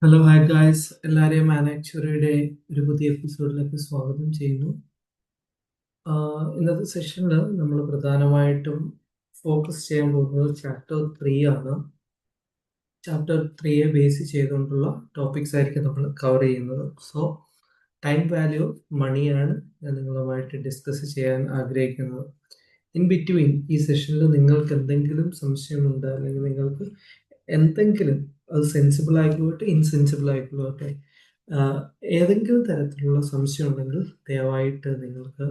Hello hi guys, എല്ലാവരെയും മാനാക്ച്വറിയുടെ ഒരു പുതിയ എപ്പിസോഡിലേക്ക് സ്വാഗതം ചെയ്യുന്നു. ഇന്നത്തെ സെഷനിൽ നമ്മൾ പ്രധാനമായിട്ടും ഫോക്കസ് ചെയ്യാൻ പോകുന്നത് ചാപ്റ്റർ 3 ആണ്. ചാപ്റ്റർ 3യെ ബേസ് ചെയ്തുകൊണ്ടുള്ള ടോപ്പിക്സ് ആയിരിക്കും നമ്മൾ കവർ ചെയ്യുന്നത്. സോ ടൈം വാല്യൂ ഓഫ് മണിയാണ് ഞാൻ നിങ്ങളുമായിട്ട് ഡിസ്കസ് ചെയ്യാൻ ആഗ്രഹിക്കുന്നത്. ഇൻ ബിറ്റ്വീൻ ഈ സെഷനിൽ നിങ്ങൾക്ക് എന്തെങ്കിലും സംശയമുണ്ട്, അല്ലെങ്കിൽ നിങ്ങൾക്ക് എന്തെങ്കിലും അത് സെൻസിബിൾ ആയിക്കോട്ടെ ഇൻസെൻസിബിൾ ആയിക്കോട്ടെ, ഏതെങ്കിലും തരത്തിലുള്ള സംശയം ഉണ്ടെങ്കിൽ ദയവായിട്ട് നിങ്ങൾക്ക്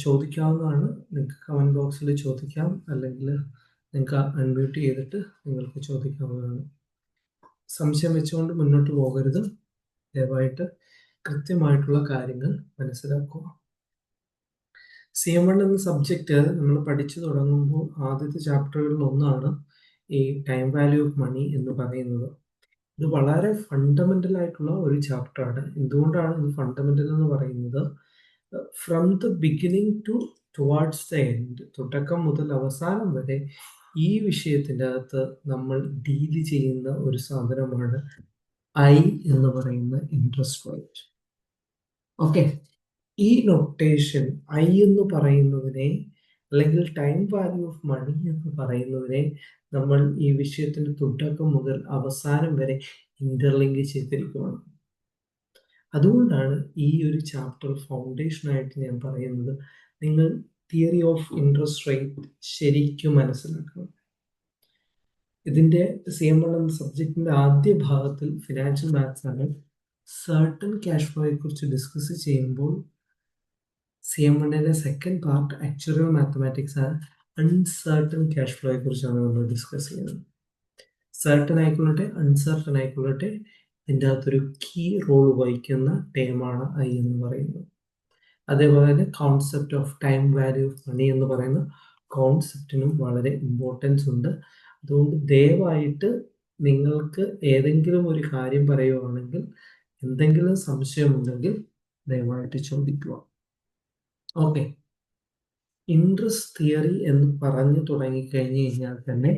ചോദിക്കാവുന്നതാണ്. നിങ്ങൾക്ക് കമൻറ്റ് ബോക്സിൽ ചോദിക്കാം, അല്ലെങ്കിൽ നിങ്ങൾക്ക് അൺമ്യൂട്ട് ചെയ്തിട്ട് നിങ്ങൾക്ക് ചോദിക്കാവുന്നതാണ്. സംശയം വെച്ചുകൊണ്ട് മുന്നോട്ട് പോകരുത്. ദയവായിട്ട് കൃത്യമായിട്ടുള്ള കാര്യങ്ങൾ മനസ്സിലാക്കുക. CM1 എന്ന സബ്ജക്റ്റ് നമ്മൾ പഠിച്ചു തുടങ്ങുമ്പോൾ ആദ്യത്തെ ചാപ്റ്ററുകളിൽ ഒന്നാണ് ഈ ടൈം വാല്യൂ ഓഫ് മണി എന്ന് പറയുന്നത്. ഇത് വളരെ ഫണ്ടമെൻ്റൽ ആയിട്ടുള്ള ഒരു ചാപ്റ്ററാണ്. എന്തുകൊണ്ടാണ് ഇത് ഫണ്ടമെൻ്റൽ എന്ന് പറയുന്നത്? From the beginning towards the end, തുടക്കം മുതൽ അവസാനം വരെ ഈ വിഷയത്തിൻ്റെ അകത്ത് നമ്മൾ ഡീല് ചെയ്യുന്ന ഒരു സാധനമാണ് I എന്ന് പറയുന്ന ഇൻട്രസ്റ്റ് റേറ്റ്. ഓക്കെ, ഈ നൊട്ടേഷൻ I എന്ന് പറയുന്നതിനെ, അല്ലെങ്കിൽ ടൈം വാല്യൂ ഓഫ് മണി എന്ന് പറയുന്നതിനെ, നമ്മൾ ഈ വിഷയത്തിൻ്റെ തുടക്കം മുതൽ അവസാനം വരെ ഇന്റർലിങ്ക് ചെയ്തിരിക്കുകയാണ്. അതുകൊണ്ടാണ് ഈ ഒരു ചാപ്റ്റർ ഫൗണ്ടേഷനായിട്ട് ഞാൻ പറയുന്നത്, നിങ്ങൾ തിയറി ഓഫ് ഇൻട്രസ്റ്റ് റേറ്റ് ശരിക്കും മനസ്സിലാക്കണം. ഇതിൻ്റെ CM1 എന്ന സബ്ജക്റ്റിൻ്റെ ആദ്യ ഭാഗത്തിൽ ഫിനാൻഷ്യൽ മാത്സ് ആണ്. സർട്ടൺ ക്യാഷ് ഫ്ലോയെ കുറിച്ച് ഡിസ്കസ് ചെയ്യുമ്പോൾ CM1ന്റെ സെക്കൻഡ് പാർട്ട് ആക്ച്വറൽ മാത്തമാറ്റിക്സ് ആണ്. അൺസർട്ടൺ ക്യാഷ് ഫ്ലോയെ കുറിച്ചാണ് നമ്മൾ ഡിസ്കസ് ചെയ്യുന്നത്. സർട്ടൺ ആയിക്കൊള്ളട്ടെ അൺസർട്ടൺ ആയിക്കൊള്ളട്ടെ, ഇതിൻ്റെ അകത്തൊരു കീ റോൾ വഹിക്കുന്ന ടേമാണ് I എന്ന് പറയുന്നത്. അതേപോലെ തന്നെ concept of time value of money എന്ന് പറയുന്ന കോൺസെപ്റ്റിനും വളരെ ഇമ്പോർട്ടൻസ് ഉണ്ട്. അതുകൊണ്ട് ദയവായിട്ട് നിങ്ങൾക്ക് ഏതെങ്കിലും ഒരു കാര്യം പറയുകയാണെങ്കിൽ, എന്തെങ്കിലും സംശയമുണ്ടെങ്കിൽ ദയവായിട്ട് ചോദിക്കുക. ഓക്കെ, ഇൻട്രസ്റ്റ് തിയറി എന്ന് പറഞ്ഞു തുടങ്ങിക്കഴിഞ്ഞു കഴിഞ്ഞാൽ തന്നെ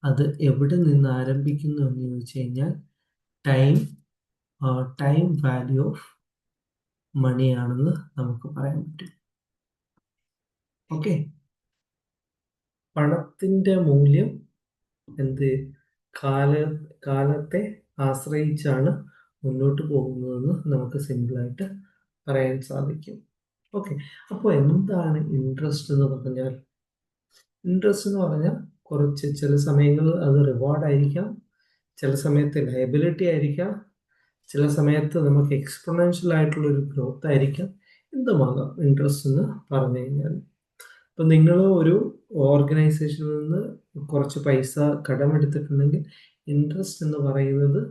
അത് എവിടെ നിന്ന് ആരംഭിക്കുന്നു എന്ന് ചോദിച്ചു കഴിഞ്ഞാൽ ടൈം വാല്യൂ ഓഫ് മണിയാണെന്ന് നമുക്ക് പറയാൻ പറ്റും. ഓക്കെ, പണത്തിൻ്റെ മൂല്യം കാലത്തെ ആശ്രയിച്ചാണ് മുന്നോട്ട് പോകുന്നതെന്ന് നമുക്ക് സിമ്പിളായിട്ട് പറയാൻ സാധിക്കും. ഓക്കെ, അപ്പോൾ എന്താണ് ഇൻട്രസ്റ്റ് എന്ന് പറഞ്ഞാൽ? ഇൻട്രസ്റ്റ് എന്ന് പറഞ്ഞാൽ ചില സമയങ്ങളിൽ അത് റിവാർഡ് ആയിരിക്കാം, ചില സമയത്ത് ലയബിലിറ്റി ആയിരിക്കാം, ചില സമയത്ത് നമുക്ക് എക്സ്പൊണൻഷ്യൽ ആയിട്ടുള്ള ഒരു ഗ്രോത്ത് ആയിരിക്കാം. എന്തുമാകാം ഇൻട്രസ്റ്റ് എന്ന് പറഞ്ഞു കഴിഞ്ഞാൽ. ഇപ്പം നിങ്ങൾ ഒരു ഓർഗനൈസേഷനിൽ നിന്ന് കുറച്ച് പൈസ കടമെടുത്തിട്ടുണ്ടെങ്കിൽ ഇൻട്രസ്റ്റ് എന്ന് പറയുന്നത്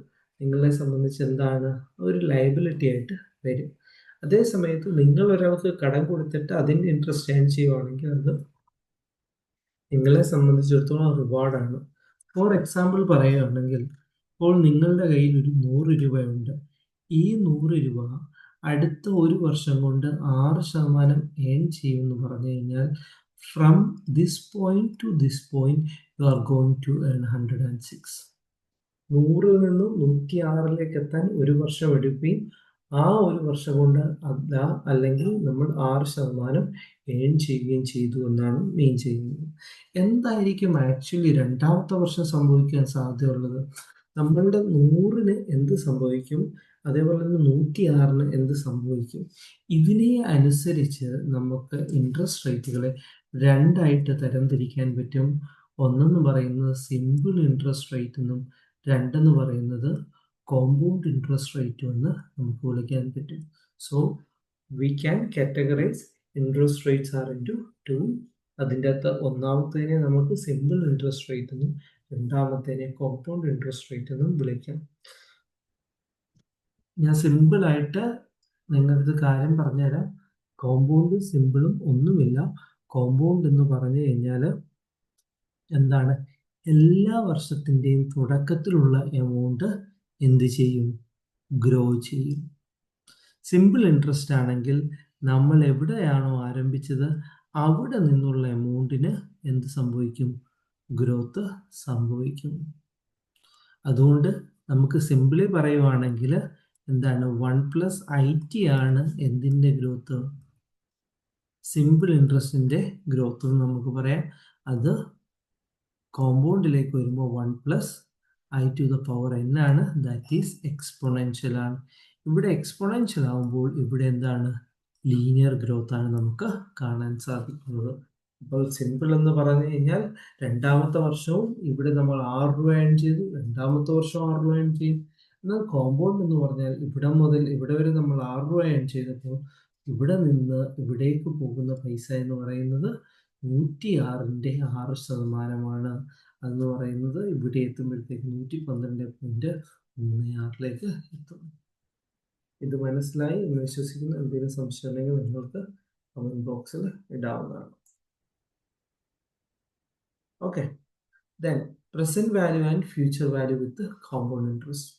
നിങ്ങളെ സംബന്ധിച്ച് എന്താണ്? ഒരു ലയബിലിറ്റി ആയിട്ട് വരും. അതേ സമയത്ത് നിങ്ങൾ ഒരാൾക്ക് കടം കൊടുത്തിട്ട് അതിൻ്റെ ഇൻട്രസ്റ്റ് ഏൺ ചെയ്യുവാണെങ്കിൽ അത് നിങ്ങളെ സംബന്ധിച്ചിടത്തോളം റിവാർഡാണ്. ഫോർ എക്സാമ്പിൾ പറയുകയാണെങ്കിൽ, ഇപ്പോൾ നിങ്ങളുടെ കയ്യിൽ ഒരു 100 രൂപയുണ്ട്. ഈ 100 രൂപ അടുത്ത ഒരു വർഷം കൊണ്ട് 6% ഏൺ ചെയ്യുമെന്ന് പറഞ്ഞു കഴിഞ്ഞാൽ, from this point to this point you are going to earn 106. 100ൽ നിന്നും 106ലേക്ക് എത്താൻ ഒരു വർഷം എടുക്കുകയും ആ ഒരു വർഷം കൊണ്ട് അല്ലെങ്കിൽ നമ്മൾ 6% ഏൺ ചെയ്യുകയും ചെയ്തു എന്നാണ് മീൻ ചെയ്യുന്നത്. എന്തായിരിക്കും ആക്ച്വലി രണ്ടാമത്തെ വർഷം സംഭവിക്കാൻ സാധ്യതയുള്ളത്? നമ്മളുടെ 100ന് എന്ത് സംഭവിക്കും, അതേപോലെ തന്നെ 106ന് എന്ത് സംഭവിക്കും? ഇതിനെ അനുസരിച്ച് നമുക്ക് ഇൻട്രസ്റ്റ് റേറ്റുകളെ രണ്ടായിട്ട് തരംതിരിക്കാൻ പറ്റും. ഒന്നെന്ന് പറയുന്നത് സിമ്പിൾ ഇൻട്രസ്റ്റ് റേറ്റ് എന്നും, രണ്ടെന്ന് പറയുന്നത് കോമ്പൗണ്ട് ഇൻട്രസ്റ്റ് റേറ്റ് എന്ന് നമുക്ക് വിളിക്കാൻ പറ്റും. So we can categorise interest rates are into 2. അതിൻ്റെ അകത്ത് ഒന്നാമത്തേനെ നമുക്ക് സിമ്പിൾ ഇൻട്രസ്റ്റ് റേറ്റ് എന്നും, രണ്ടാമത്തേനെ കോമ്പൗണ്ട് ഇൻട്രസ്റ്റ് റേറ്റ് എന്നും വിളിക്കാം. ഞാൻ സിമ്പിളായിട്ട് നിങ്ങൾക്ക് കാര്യം പറഞ്ഞുതരാം. കോമ്പൗണ്ടും സിമ്പിളും ഒന്നുമില്ല. കോമ്പൗണ്ട് എന്ന് പറഞ്ഞു കഴിഞ്ഞാൽ എന്താണ്? എല്ലാ വർഷത്തിൻ്റെയും തുടക്കത്തിലുള്ള എമൗണ്ട് എന്ത് ചെയ്യും? ഗ്രോ ചെയ്യും. സിമ്പിൾ ഇൻട്രസ്റ്റ് ആണെങ്കിൽ നമ്മൾ എവിടെയാണോ ആരംഭിച്ചത് അവിടെ നിന്നുള്ള എമൗണ്ടിന് എന്ത് സംഭവിക്കും? ഗ്രോത്ത് സംഭവിക്കും. അതുകൊണ്ട് നമുക്ക് സിംപിളി പറയുവാണെങ്കിൽ എന്താണ് 1+IT ആണ് എന്തിൻ്റെ ഗ്രോത്ത്? സിമ്പിൾ ഇൻട്രസ്റ്റിൻ്റെ ഗ്രോത്ത് എന്ന് നമുക്ക് പറയാം. അത് കോമ്പൗണ്ടിലേക്ക് വരുമ്പോൾ 1+I⁴ ആണ്. ദാറ്റ് ഈസ് എക്സ്പൊണൻഷ്യൽ ആണ്. ഇവിടെ എക്സ്പൊണൻഷ്യൽ ആകുമ്പോൾ ഇവിടെ എന്താണ്? ലീനിയർ ഗ്രോത്ത് ആണ് നമുക്ക് കാണാൻ സാധിക്കുന്നത്. അപ്പോൾ സിമ്പിൾ എന്ന് പറഞ്ഞു കഴിഞ്ഞാൽ രണ്ടാമത്തെ വർഷവും ഇവിടെ നമ്മൾ 6 രൂപ ഏൺ ചെയ്തു, രണ്ടാമത്തെ വർഷം 6 രൂപ ഏൺ ചെയ്യും. എന്നാൽ കോമ്പൗണ്ട് എന്ന് പറഞ്ഞാൽ ഇവിടെ മുതൽ ഇവിടെ വരെ നമ്മൾ 6 രൂപ ഏൺ ചെയ്തപ്പോൾ ഇവിടെ നിന്ന് ഇവിടേക്ക് പോകുന്ന പൈസ എന്ന് പറയുന്നത് 106ന്റെ 6% അതെന്ന് പറയുന്നത് ഇവിടെ എത്തുമ്പോഴത്തേക്ക് 112.36 എത്തും. ഇത് മനസ്സിലായി എന്ന് വിശ്വസിക്കുന്നു. എന്തെങ്കിലും സംശയം ഉണ്ടെങ്കിൽ നിങ്ങൾക്ക് കമന്റ് ബോക്സിൽ ഇടാവുന്നതാണ്. Okay, then present value and future value with compound interest.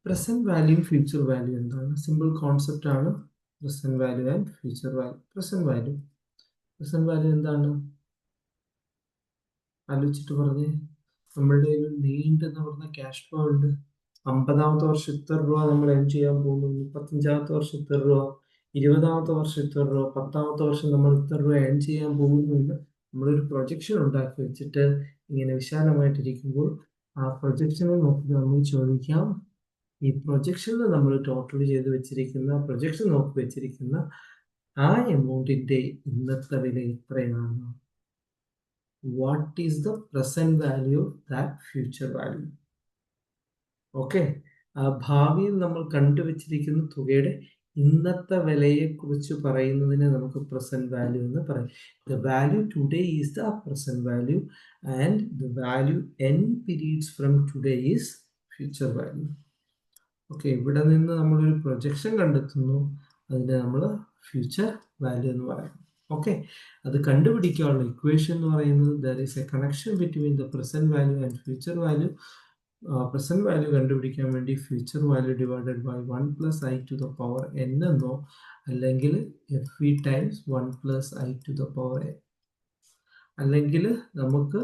Present value future value എന്താണ്? സിമ്പിൾ കോൺസെപ്റ്റ് ആണ്. Present value and future value. Present value എന്താണ്? ആലോചിച്ചിട്ട് പറഞ്ഞേ. നമ്മളുടെ ഒരു നീണ്ടെന്ന് പറഞ്ഞ ക്യാഷ് ഫ്ലോ ഉണ്ട്. 50ാമത്തെ വർഷം ഇത്ര രൂപ നമ്മൾ ഏൺ ചെയ്യാൻ പോകുന്നു, 35ാമത്തെ വർഷം ഇത്ര രൂപ, 20ാമത്തെ വർഷം ഇത്ര രൂപ, 10ാമത്തെ വർഷം നമ്മൾ ഇത്ര രൂപ ഏൺ ചെയ്യാൻ പോകുന്നു എന്ന് നമ്മളൊരു പ്രൊജക്ഷൻ ഉണ്ടാക്കി വെച്ചിട്ട് ഇങ്ങനെ വിശാലമായിട്ടിരിക്കുമ്പോൾ ആ പ്രൊജക്ഷനെ നോക്കി നമ്മൾ ചോദിക്കാം, ഈ പ്രൊജക്ഷനിൽ നമ്മൾ ടോട്ടൽ ചെയ്ത് വെച്ചിരിക്കുന്ന പ്രൊജക്ഷൻ നോക്കി വെച്ചിരിക്കുന്ന ആ എമൗണ്ടിന്റെ ഇന്നത്തെ വില എത്രയാണ്? What is the present value of that future value? Okay, ഭാവിയിൽ നമ്മൾ കണ്ടുവച്ചിരിക്കുന്ന തുകയുടെ ഇന്നത്തെ വിലയെ കുറിച്ച് പറയുന്നതിനെ നമുക്ക് പ്രസന്റ് വാല്യൂ എന്ന് പറയും. The value today is the present value and the value n periods from today is future value. Okay, ഇവിടെ നിന്ന് നമ്മളൊരു പ്രൊജക്ഷൻ കണ്ടെത്തുന്നു, അതിനെ നമ്മൾ ഫ്യൂച്ചർ വാല്യൂ എന്ന് പറയും. ഓക്കെ, അത് കണ്ടുപിടിക്കാനുള്ള ഇക്വേഷൻ എന്ന് പറയുന്നത് there is A connection between the present value and future value. Present value കണ്ടുപിടിക്കാൻ വേണ്ടി future value divided by 1+I⁴ എന്നോ അല്ലെങ്കിൽ FV ടൈംസ് 1+I⁴ അല്ലെങ്കിൽ നമുക്ക്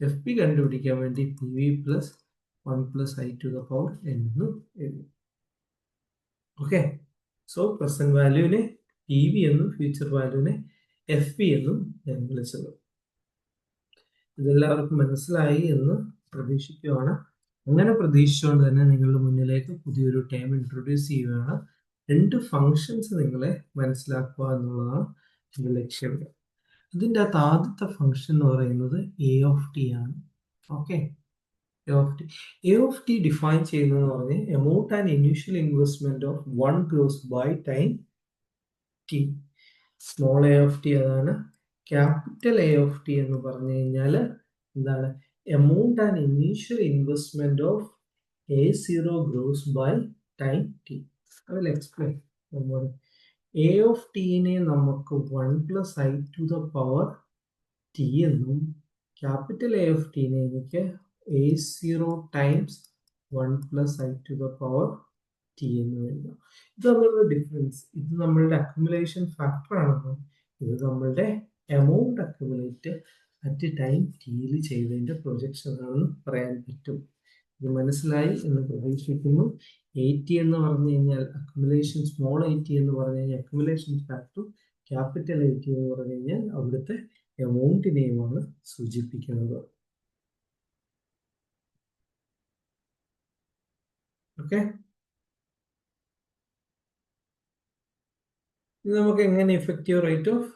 FP കണ്ടുപിടിക്കാൻ വേണ്ടി PV പ്ലസ് 1+I⁴ എന്നും എഴുതും. ഓക്കെ, സോ പ്രസന്റ് വാല്യൂവിനെ PV എന്നും ഫ്യൂച്ചർ വാല്യൂവിനെ FP എന്നും ഞാൻ വിളിച്ചത്. ഇതെല്ലാവർക്കും മനസ്സിലായി എന്ന് പ്രതീക്ഷിക്കുകയാണ്. അങ്ങനെ പ്രതീക്ഷിച്ചുകൊണ്ട് തന്നെ നിങ്ങളുടെ മുന്നിലേക്ക് പുതിയൊരു ടേം ഇൻട്രൊഡ്യൂസ് ചെയ്യുകയാണ്. 2 ഫങ്ഷൻസ് നിങ്ങളെ മനസ്സിലാക്കുക എന്നുള്ളതാണ് എൻ്റെ ലക്ഷ്യം. ഇതിൻ്റെ അകത്ത് ആദ്യത്തെ ഫങ്ഷൻ എന്ന് പറയുന്നത് A(t) ആണ്. ഓക്കെ, A(t) ഡിഫൈൻ ചെയ്യുന്നതെന്ന് പറഞ്ഞാൽ amount and initial investment of 1 gross by time t. Small A(t) അതാണ്. ക്യാപിറ്റൽ A(t) എന്ന് പറഞ്ഞു കഴിഞ്ഞാൽ എന്താണ്? Amount and initial investment of A0 gross by time t. I will explain. A(t)നെ നമുക്ക് 1+I⁴ എന്നും ക്യാപിറ്റൽ A(t)നെ എനിക്ക് A0 ടൈംസ് 1+I⁴ എന്ന് എഴുതാം. ഇത് തമ്മിലുള്ള ഡിഫറൻസ്, ഇത് നമ്മളുടെ അക്യുമുലേഷൻ ഫാക്ടർ ആണെന്ന്, ഇത് നമ്മളുടെ എമൗണ്ട് അക്യുമുലേറ്റ് അറ്റ് ടൈം ടിയിൽ ചെയ്തതിന്റെ പ്രൊജക്ഷൻ ആണെന്ന് പറയാൻ പറ്റും. ഇത് മനസ്സിലായി എന്ന് പ്രതീക്ഷിക്കുന്നു. 80 എന്ന് പറഞ്ഞു കഴിഞ്ഞാൽ അക്യുമുലേഷൻ, സ്മോൾ 80 എന്ന് പറഞ്ഞു കഴിഞ്ഞാൽ അക്യുമുലേഷൻ ഫാക്ടറും ക്യാപിറ്റൽ 80 എന്ന് പറഞ്ഞു കഴിഞ്ഞാൽ അവിടുത്തെ എമൗണ്ടിനെയുമാണ് സൂചിപ്പിക്കുന്നത്. ഓക്കെ, ഇത് നമുക്ക് എങ്ങനെ ഇഫക്റ്റീവ് റേറ്റ് ഓഫ്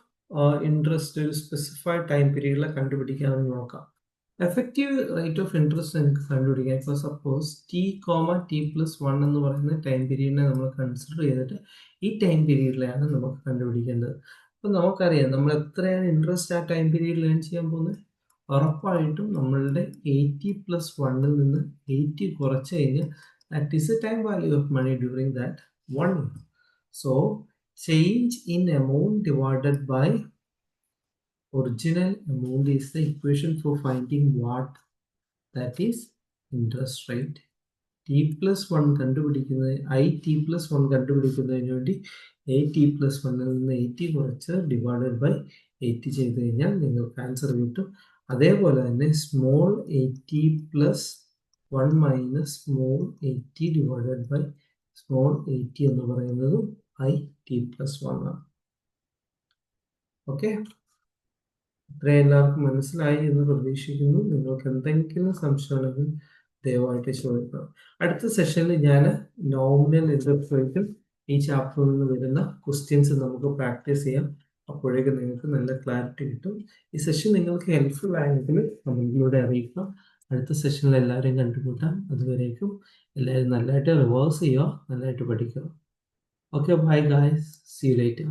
ഇൻട്രസ്റ്റ് ഒരു സ്പെസിഫൈഡ് ടൈം പീരീഡിൽ കണ്ടുപിടിക്കാമെന്ന് നോക്കാം. എഫക്റ്റീവ് റേറ്റ് ഓഫ് ഇൻട്രസ്റ്റ് എനിക്ക് കണ്ടുപിടിക്കാം. ഇപ്പോൾ സപ്പോസ് T(t+1) എന്ന് പറയുന്ന ടൈം പീരീഡിനെ നമ്മൾ കൺസിഡർ ചെയ്തിട്ട് ഈ ടൈം പീരീഡിലാണ് നമുക്ക് കണ്ടുപിടിക്കേണ്ടത്. അപ്പം നമുക്കറിയാം നമ്മൾ എത്രയാണ് ഇൻട്രസ്റ്റ് ആ ടൈം പീരീഡിൽ ഏൺ ചെയ്യാൻ പോകുന്നത്. ഉറപ്പായിട്ടും നമ്മളുടെ 80+1-ൽ നിന്ന് 80 കുറച്ച് കഴിഞ്ഞാൽ that is the time value of money during that 1 year. So change in amount divided by original amount is the equation for finding what? That is interest rate. T+1 കണ്ടുപിടിക്കുന്നത് T+1 കണ്ടുപിടിക്കുന്നതിന് വേണ്ടി 80+1-ൽ നിന്ന് 80 കുറച്ച് ഡിവൈഡഡ് ബൈ 80 ചെയ്ത് കഴിഞ്ഞാൽ നിങ്ങൾക്ക് answer കിട്ടും. അതേപോലെ തന്നെ small 80+1 1 minus small A T divided by small A T എന്ന് പറയുന്നതും ഐ ടി പ്ലസ് 1 ആണ്. ഓക്കെ, ഇത്രയും എല്ലാവർക്കും മനസ്സിലായി എന്ന് പ്രതീക്ഷിക്കുന്നു. നിങ്ങൾക്ക് എന്തെങ്കിലും സംശയമുണ്ടെങ്കിൽ ദയവായിട്ട് ചോദിക്കുക. അടുത്ത സെഷനിൽ ഞാൻ നോമിനൽ ഇൻട്രസ്റ്റ് റേറ്റും ഈ ചാപ്റ്ററിൽ നിന്ന് വരുന്ന ക്വസ്റ്റ്യൻസ് നമുക്ക് പ്രാക്ടീസ് ചെയ്യാം. അപ്പോഴേക്കും നിങ്ങൾക്ക് നല്ല ക്ലാരിറ്റി കിട്ടും. ഈ സെഷൻ നിങ്ങൾക്ക് ഹെൽപ്ഫുൾ ആയെങ്കിൽ കമൻറ്റിലൂടെ അറിയിക്കുക. അടുത്ത സെഷനിൽ എല്ലാവരെയും കണ്ടുമുട്ടാം. അതുവരേക്കും എല്ലാവരും നല്ലതായിട്ട് റിവേഴ്സ് ചെയ്യുക, നല്ലതായിട്ട് പഠിക്കുക. Okay, bye guys, see you later.